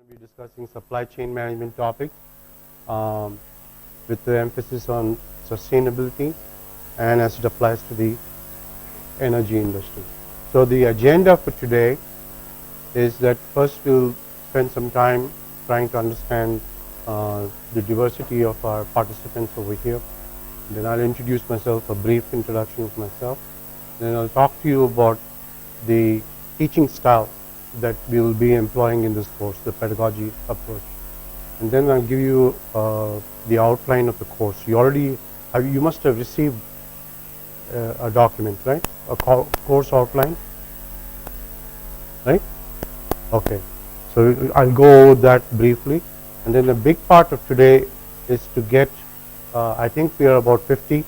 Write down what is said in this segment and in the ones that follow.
going to be discussing supply chain management topics um, with the emphasis on sustainability and as it applies to the energy industry. So the agenda for today is that first we'll spend some time trying to understand the diversity of our participants over here. Then I'll introduce myself, a brief introduction of myself. Then I'll talk to you about the teaching style that we will be employing in this course, the pedagogy approach. And then I'll give you the outline of the course. You must have received a document, right? A course outline, right? Okay. So I'll go over that briefly. And then the big part of today is to get, I think we are about 50,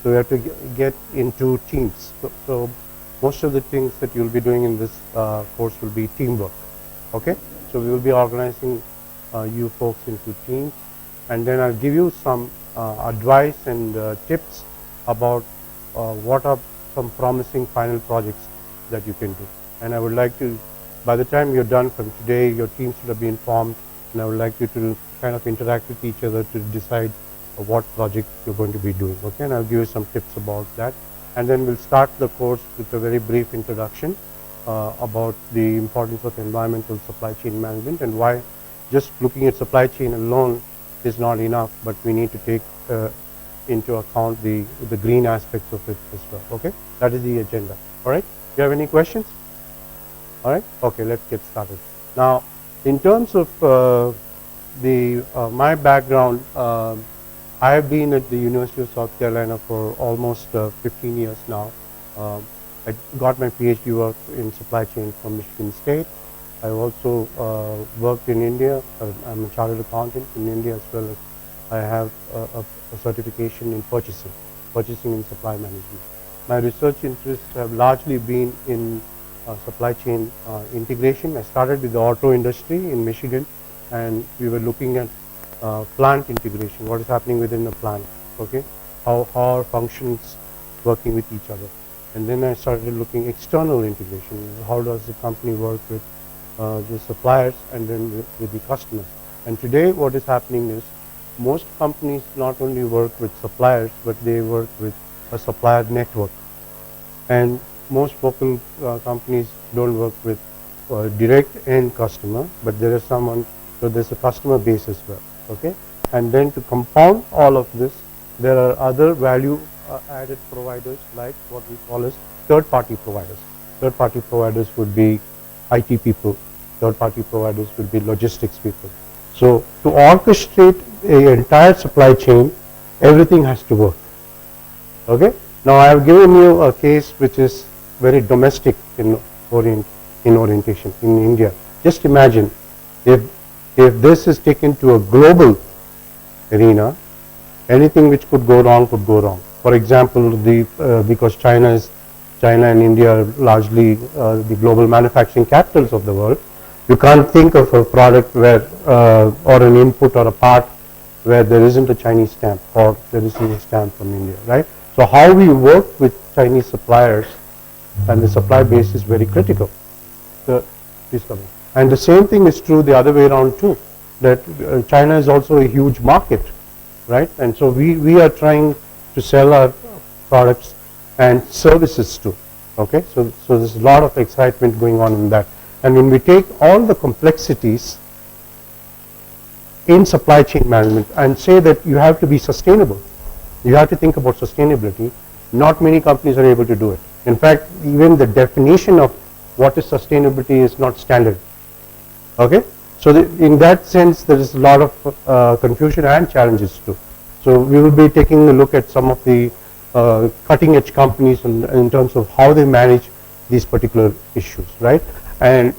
so we have to get into teams. So most of the things that you'll be doing in this course will be teamwork. Okay, so we will be organizing you folks into teams, and then I'll give you some advice and tips about what are some promising final projects that you can do. And I would like to, by the time you're done from today, your teams should have been formed, and I would like you to kind of interact with each other to decide what project you're going to be doing. Okay, and I'll give you some tips about that. And then we'll start the course with a very brief introduction about the importance of environmental supply chain management and why just looking at supply chain alone is not enough, but we need to take into account the green aspects of it as well. Okay, that is the agenda. All right, do you have any questions? All right, okay, let's get started. Now, in terms of my background, I have been at the University of South Carolina for almost 15 years now. I got my PhD work in supply chain from Michigan State. I also worked in India. I'm a chartered accountant in India, as well as I have a certification in purchasing and supply management. My research interests have largely been in supply chain integration. I started with the auto industry in Michigan, and we were looking at plant integration, what is happening within a plant, okay, how are functions working with each other. And then I started looking external integration, how does the company work with the suppliers and then with the customers. And today what is happening is most companies not only work with suppliers, but they work with a supplier network. And most local companies don't work with direct end customer, but there is someone, so there's a customer base as well. Okay, and then to compound all of this, there are other value added providers like what we call as third party providers. Third party providers would be IT people, third party providers would be logistics people. So to orchestrate an entire supply chain, everything has to work. Okay, now I have given you a case which is very domestic in orientation in India. Just imagine if this is taken to a global arena, anything which could go wrong could go wrong. For example, because China and India are largely the global manufacturing capitals of the world, you can't think of a product where or an input or a part where there isn't a Chinese stamp or there isn't a stamp from India, right? So how we work with Chinese suppliers and the supply base is very critical. Please come in. And the same thing is true the other way around too, that China is also a huge market, right? And so we are trying to sell our products and services too, okay? So there's a lot of excitement going on in that. And when we take all the complexities in supply chain management and say that you have to be sustainable, you have to think about sustainability, not many companies are able to do it. In fact, even the definition of what is sustainability is not standard. Okay, so in that sense, there is a lot of confusion and challenges too. So we will be taking a look at some of the cutting edge companies in terms of how they manage these particular issues, right? And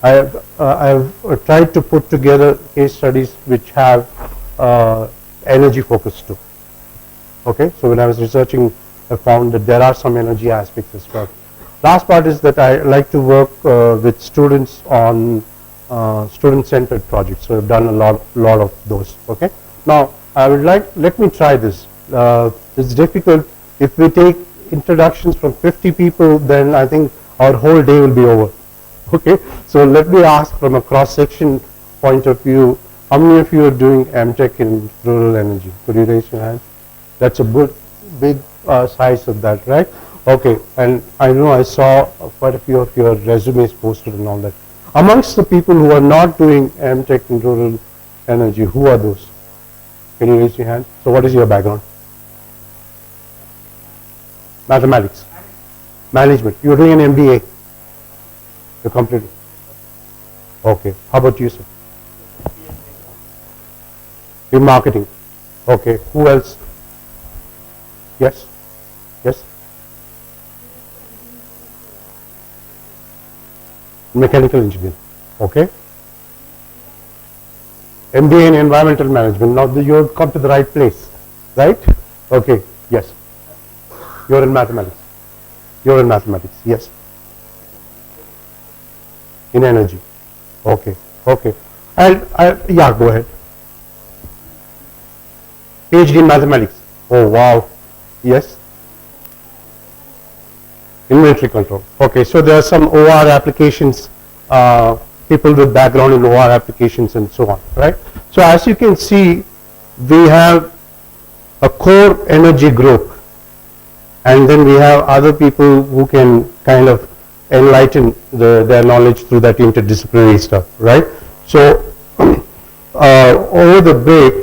I have tried to put together case studies which have energy focus too. Okay, so when I was researching, I found that there are some energy aspects as well. Last part is that I like to work with students on student-centered projects. So I've done a lot of those. Okay. Now I would let me try this. It's difficult. If we take introductions from 50 people, then I think our whole day will be over. Okay. So let me ask from a cross section point of view, how many of you are doing MTech in rural energy? Could you raise your hand? That's a big size of that, right? Okay, and I know I saw quite a few of your resumes posted and all that. Amongst the people who are not doing MTech in rural energy, who are those? Can you raise your hand? So what is your background? Mathematics. Management. You're doing an MBA. You're completing. Okay. How about you, sir? In marketing. Okay. Who else? Yes? Yes? Mechanical engineer. Okay. MBA in environmental management. Now you've come to the right place. Right? Okay. Yes. You're in mathematics. You're in mathematics. Yes. In energy. Okay. Okay. And yeah, go ahead. PhD in mathematics. Oh wow. Yes. Inventory control. Okay. So there are some OR applications, people with background in OR applications and so on, right? So as you can see, we have a core energy group, and then we have other people who can kind of enlighten their knowledge through that interdisciplinary stuff, right? So over the break,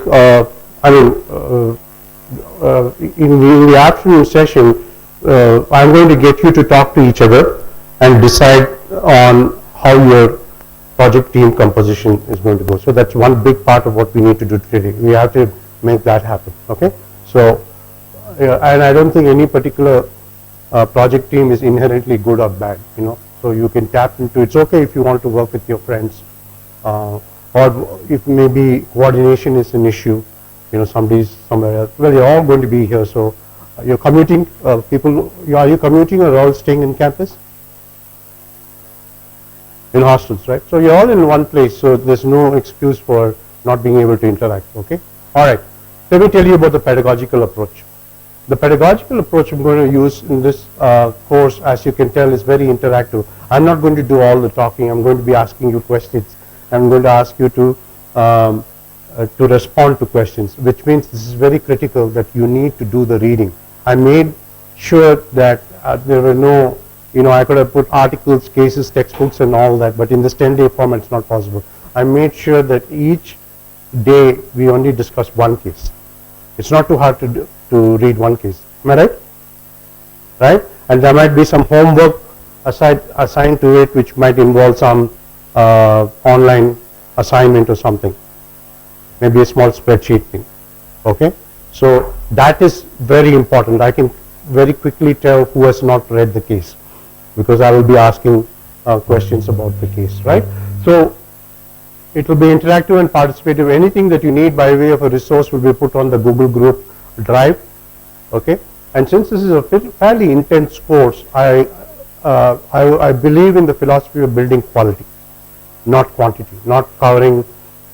in the afternoon session, I'm going to get you to talk to each other and decide on how your project team composition is going to go. So that's one big part of what we need to do today. We have to make that happen. Okay. So, and I don't think any particular project team is inherently good or bad. So you can tap into. It's okay if you want to work with your friends, or if maybe coordination is an issue. Somebody's somewhere else. Well, you're all going to be here. So you're commuting. People, are you commuting or all staying in campus? In hostels, right? So you're all in one place, so there's no excuse for not being able to interact, okay? All right, let me tell you about the pedagogical approach. The pedagogical approach I'm going to use in this course, as you can tell, is very interactive. I'm not going to do all the talking. I'm going to be asking you questions. I'm going to ask you to respond to questions, which means this is very critical that you need to do the reading. I made sure that there were no, I could have put articles, cases, textbooks and all that, but in this 10-day format it's not possible. I made sure that each day we only discuss one case. It's not too hard to read one case. Am I right? Right? And there might be some homework assigned to it, which might involve some online assignment or something. Maybe a small spreadsheet thing. Okay? So that is very important. I can very quickly tell who has not read the case, because I will be asking questions about the case, right? So it will be interactive and participative. Anything that you need by way of a resource will be put on the Google Group Drive, okay? And since this is a fairly intense course, I believe in the philosophy of building quality, not quantity, not covering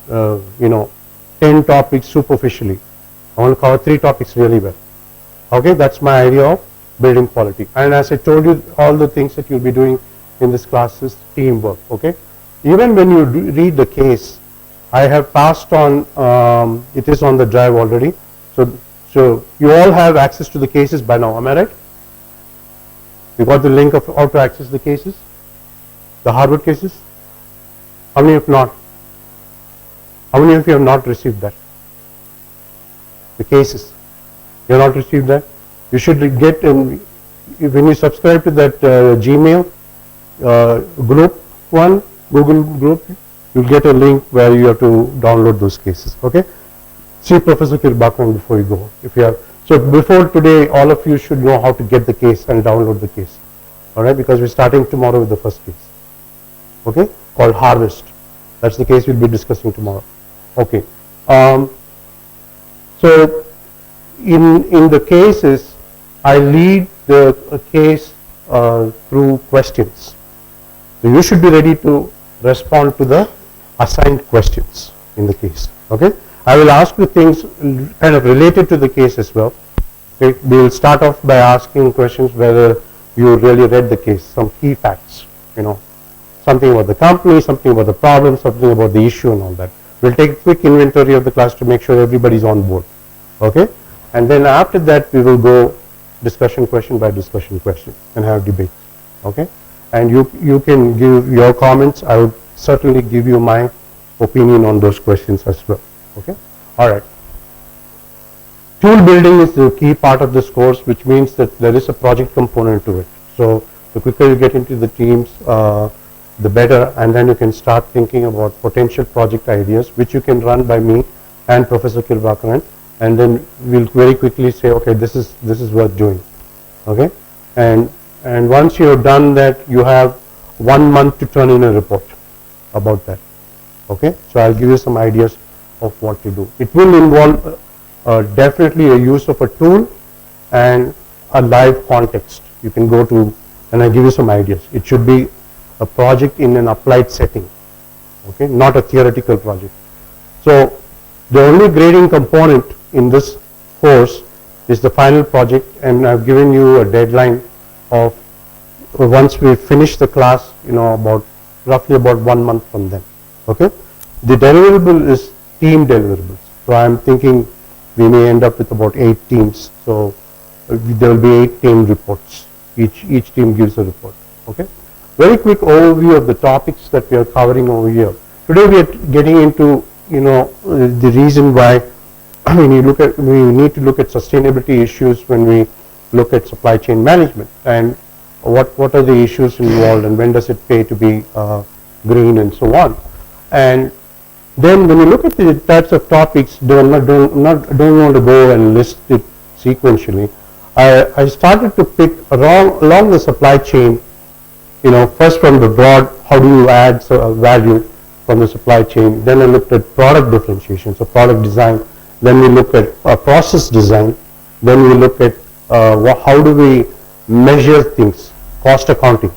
10 topics superficially. I want to cover 3 topics really well. Okay, that's my idea of building quality. And as I told you, all the things that you'll be doing in this class is teamwork. Okay, even when you read the case, I have passed on. It is on the drive already. So you all have access to the cases by now. Am I right? You got the link of how to access the cases, the Harvard cases. How many have not? How many of you have not received that? The cases. You have not received that? You should get, when you subscribe to that Gmail group one, Google group, you'll get a link where you have to download those cases. Okay? See Professor Kirbakwan before you go. If you have, so before today, all of you should know how to get the case and download the case. All right? Because we're starting tomorrow with the first case. Okay? Called Harvest. That's the case we'll be discussing tomorrow. Okay. So in the cases, I lead the case through questions. So you should be ready to respond to the assigned questions in the case. Okay. I will ask you things kind of related to the case as well. Okay. We will start off by asking questions whether you really read the case, some key facts, something about the company, something about the problem, something about the issue and all that. We'll take a quick inventory of the class to make sure everybody's on board. Okay? And then after that, we will go discussion question by discussion question and have debates. Okay? And you can give your comments. I would certainly give you my opinion on those questions as well. Okay? All right. Tool building is the key part of this course, which means that there is a project component to it. So the quicker you get into the teams, the better, and then you can start thinking about potential project ideas, which you can run by me and Professor Kirvakaran, and then we'll very quickly say, okay, this is worth doing. Okay, and once you have done that, you have 1 month to turn in a report about that. Okay, so I'll give you some ideas of what to do. It will involve definitely a use of a tool and a live context. You can go to, and I'll give you some ideas. It should be a project in an applied setting, okay, not a theoretical project. So the only grading component in this course is the final project, and I've given you a deadline of once we finish the class, about roughly about 1 month from then. Okay, the deliverable is team deliverables. So I'm thinking we may end up with about 8 teams. So there will be 8 team reports. Each team gives a report. Okay. Very quick overview of the topics that we are covering over here. Today we are getting into the reason why we need to look at sustainability issues when we look at supply chain management, and what are the issues involved, and when does it pay to be green and so on. And then when you look at the types of topics, don't want to go and list it sequentially. I started to pick along the supply chain, first from the broad, how do you add value from the supply chain. Then I looked at product differentiation, so product design. Then we look at process design. Then we look at how do we measure things, cost accounting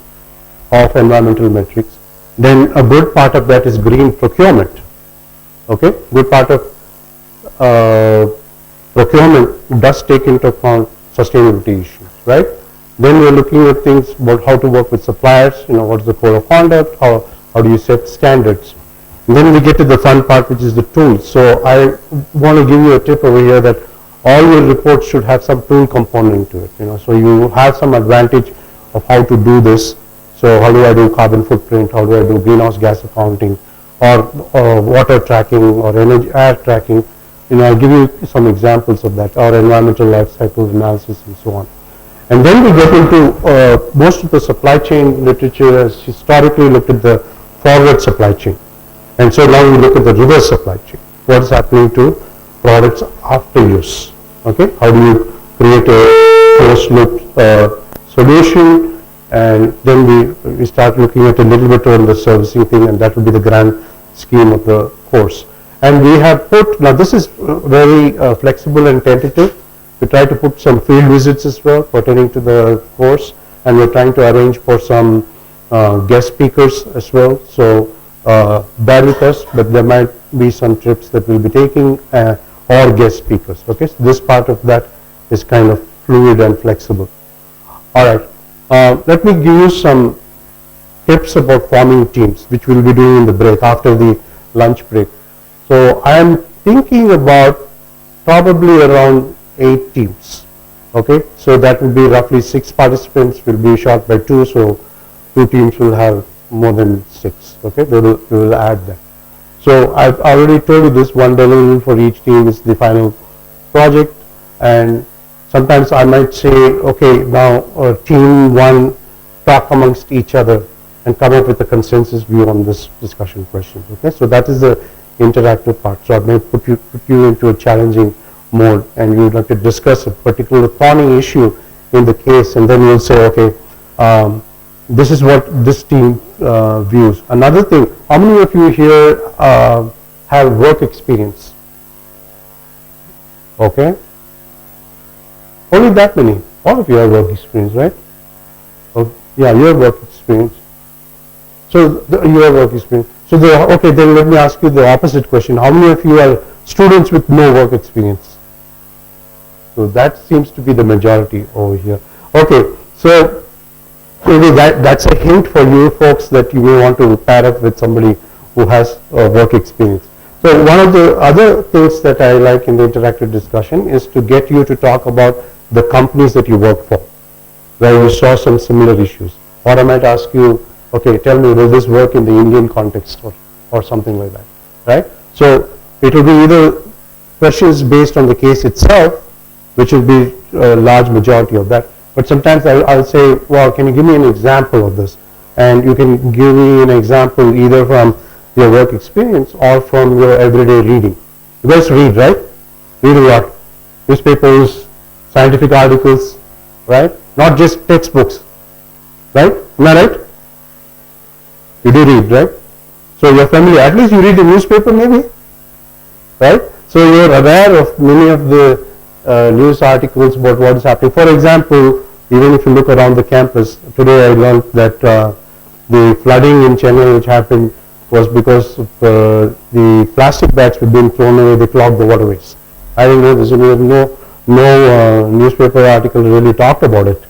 of environmental metrics. Then a good part of that is green procurement. Okay, good part of procurement does take into account sustainability issues, right? Then we're looking at things about how to work with suppliers, what's the code of conduct, how do you set standards. And then we get to the fun part, which is the tools. So I want to give you a tip over here that all your reports should have some tool component to it, so you have some advantage of how to do this. So how do I do carbon footprint, how do I do greenhouse gas accounting, or water tracking, or energy air tracking. I'll give you some examples of that, or environmental life cycle analysis and so on. And then we get into most of the supply chain literature has historically looked at the forward supply chain. And so now we look at the reverse supply chain. What is happening to products after use? Okay, how do you create a closed loop solution? And then we start looking at a little bit on the servicing thing, and that will be the grand scheme of the course. And we have put, now this is very flexible and tentative. We try to put some field visits as well pertaining to the course, and we're trying to arrange for some guest speakers as well. So bear with us, but there might be some trips that we'll be taking or guest speakers. Okay, so this part of that is kind of fluid and flexible. All right, let me give you some tips about forming teams, which we'll be doing in the break, after the lunch break. So I am thinking about probably around 8 teams. Okay, so that will be roughly 6 participants will be shot by 2, so 2 teams will have more than 6. Okay, we will add that. So I've already told you this, one deliverable for each team is the final project, and sometimes I might say, okay, now team 1 talk amongst each other and come up with a consensus view on this discussion question. Okay, so that is the interactive part. So I may put you into a challenging mode, and you would like to discuss a particular thorny issue in the case, and then you'll say, okay, this is what this team views. Another thing, how many of you here have work experience? Okay, only that many. All of you have work experience, right? Oh, yeah, you have work experience. So you have work experience. So okay, then let me ask you the opposite question. How many of you are students with no work experience? So that seems to be the majority over here. Okay, so maybe that's a hint for you folks that you may want to pair up with somebody who has work experience. So one of the other things that I like in the interactive discussion is to get you to talk about the companies that you work for, where you saw some similar issues. Or I might ask you, okay, tell me, will this work in the Indian context or something like that, right? So it will be either questions based on the case itself, which will be a large majority of that. But sometimes I'll say, well, can you give me an example of this? And you can give me an example either from your work experience or from your everyday reading. You guys read, right? Read a lot. Newspapers, scientific articles, right? Not just textbooks, right? Am I right? You do read, right? So you're familiar. At least you read the newspaper maybe, right? So you're aware of many of the news articles about what is happening. For example, even if you look around the campus, today I learned that the flooding in Chennai which happened was because of, the plastic bags were being thrown away, they clogged the waterways. I didn't know this, no newspaper article really talked about it.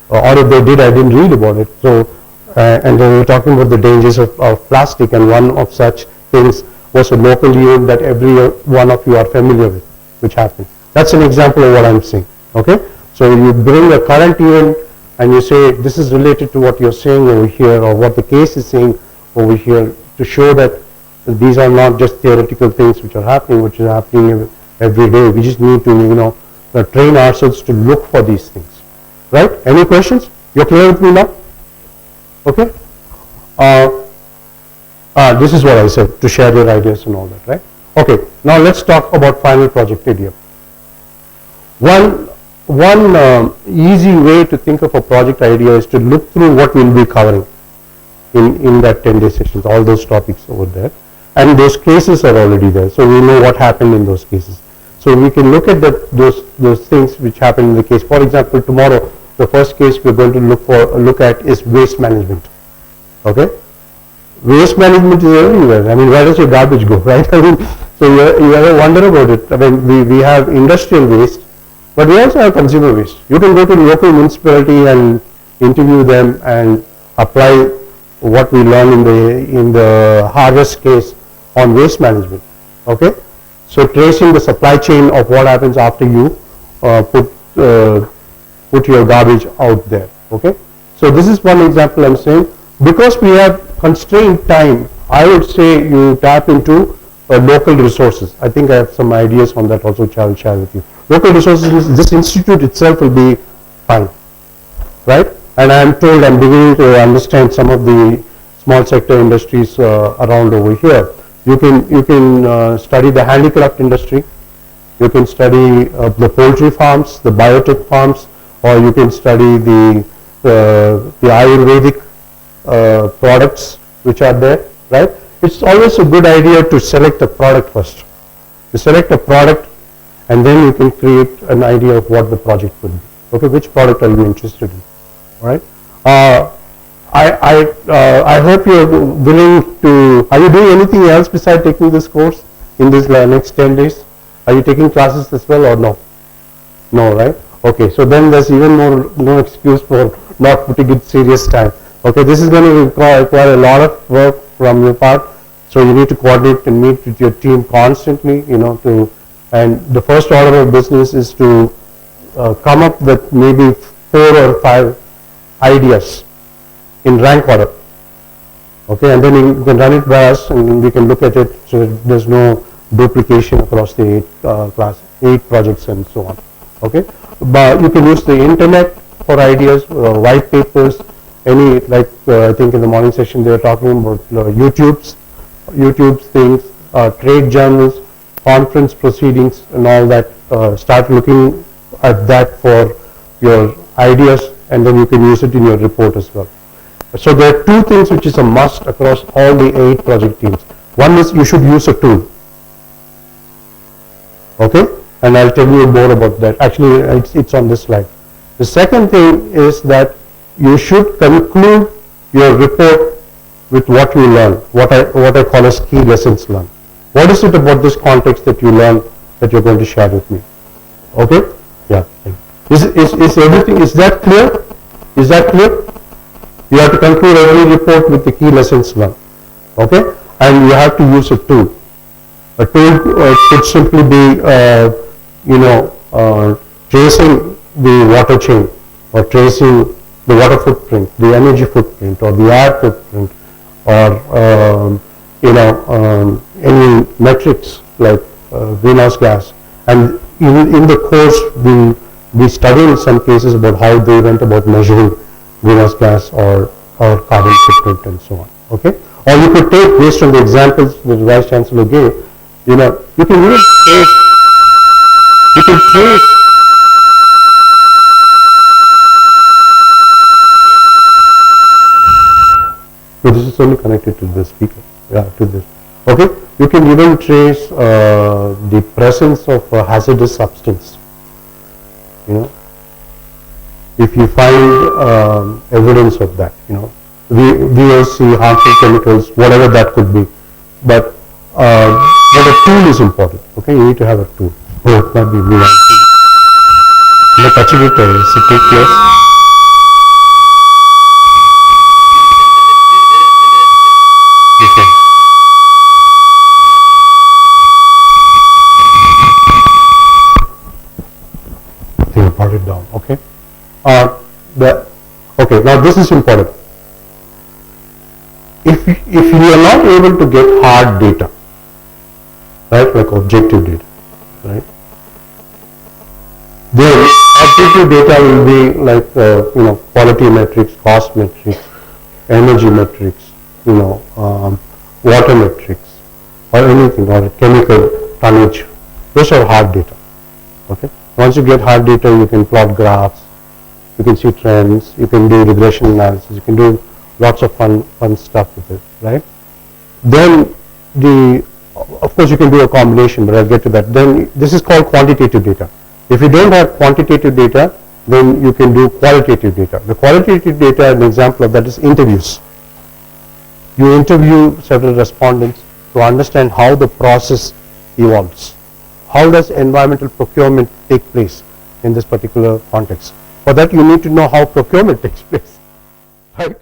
Or if they did, I didn't read about it. So, and they were talking about the dangers of plastic, and one of such things was a local event that every one of you are familiar with, which happened. That's an example of what I'm saying, okay? So you bring a current event and you say this is related to what you're saying over here or what the case is saying over here to show that these are not just theoretical things which are happening every day. We just need to, train ourselves to look for these things, right? Any questions? You're clear with me now? Okay? This is what I said, to share your ideas and all that, right? Okay, now let's talk about final project idea. One easy way to think of a project idea is to look through what we'll be covering in that 10-day sessions, all those topics over there. And those cases are already there, so we know what happened in those cases. So we can look at those things which happened in the case. For example, tomorrow, the first case we're going to look at is waste management. Okay? Waste management is everywhere. I mean, where does your garbage go, right? I mean, so you ever wonder about it? I mean, we have industrial waste, but we also have consumer waste. You can go to the local municipality and interview them and apply what we learn in the harvest case on waste management. Okay, so tracing the supply chain of what happens after you put your garbage out there. Okay, so this is one example I'm saying. Because we have constrained time, I would say you tap into local resources. I think I have some ideas on that also which I will share with you. Local resources, this institute itself will be fine, right? And I am told I'm beginning to understand some of the small sector industries around over here. You can study the handicraft industry, you can study the poultry farms, the biotech farms, or you can study the Ayurvedic products which are there, right? It's always a good idea to select a product first. You select a product and then you can create an idea of what the project would be. Okay, which product are you interested in? All right. I hope you're willing to. Are you doing anything else besides taking this course in this next 10 days? Are you taking classes as well or no? No, right? Okay, so then there's even no excuse for not putting it serious time. Okay, this is going to require a lot of work from your part. So you need to coordinate and meet with your team constantly. And the first order of business is to come up with maybe 4 or 5 ideas in rank order. Okay, and then you can run it by us and we can look at it so there's no duplication across the 8 projects and so on. Okay, but you can use the internet for ideas, white papers, any I think in the morning session they were talking about YouTube's things, trade journals, conference proceedings and all that. Start looking at that for your ideas and then you can use it in your report as well. So there are 2 things which is a must across all the 8 project teams. One is you should use a tool. Okay, and I'll tell you more about that. Actually, it's on this slide. The second thing is that you should conclude your report with what you learn, what I call as key lessons learned. What is it about this context that you learn that you're going to share with me? Okay? Yeah. Is everything, is that clear? Is that clear? You have to conclude every report with the key lessons learned. Okay, and you have to use a tool. A tool could simply be, tracing the water chain, or tracing the water footprint, the energy footprint, or the air footprint, or any metrics like greenhouse gas. And in the course, we study in some cases about how they went about measuring greenhouse gas or carbon footprint and so on. Okay, or you could take, based on the examples that the Vice Chancellor gave, you can even trace. So this is only connected to the speaker. Yeah, to this. Okay, you can even trace the presence of a hazardous substance. If you find evidence of that, VOC, harmful chemicals, whatever that could be, but a tool is important. Okay, you need to have a tool. Oh, it might be blue. The touching it take place. Brought it down. Okay. Okay. Now this is important. If you are not able to get hard data, right, like objective data, right, then objective data will be like quality metrics, cost metrics, energy metrics, water metrics, or anything, or chemical tonnage. Those are hard data. Okay. Once you get hard data, you can plot graphs, you can see trends, you can do regression analysis, you can do lots of fun stuff with it, right? Then of course you can do a combination, but I'll get to that. Then this is called quantitative data. If you don't have quantitative data, then you can do qualitative data. The qualitative data, an example of that is interviews. You interview several respondents to understand how the process evolves. How does environmental procurement take place in this particular context? For that, you need to know how procurement takes place, right?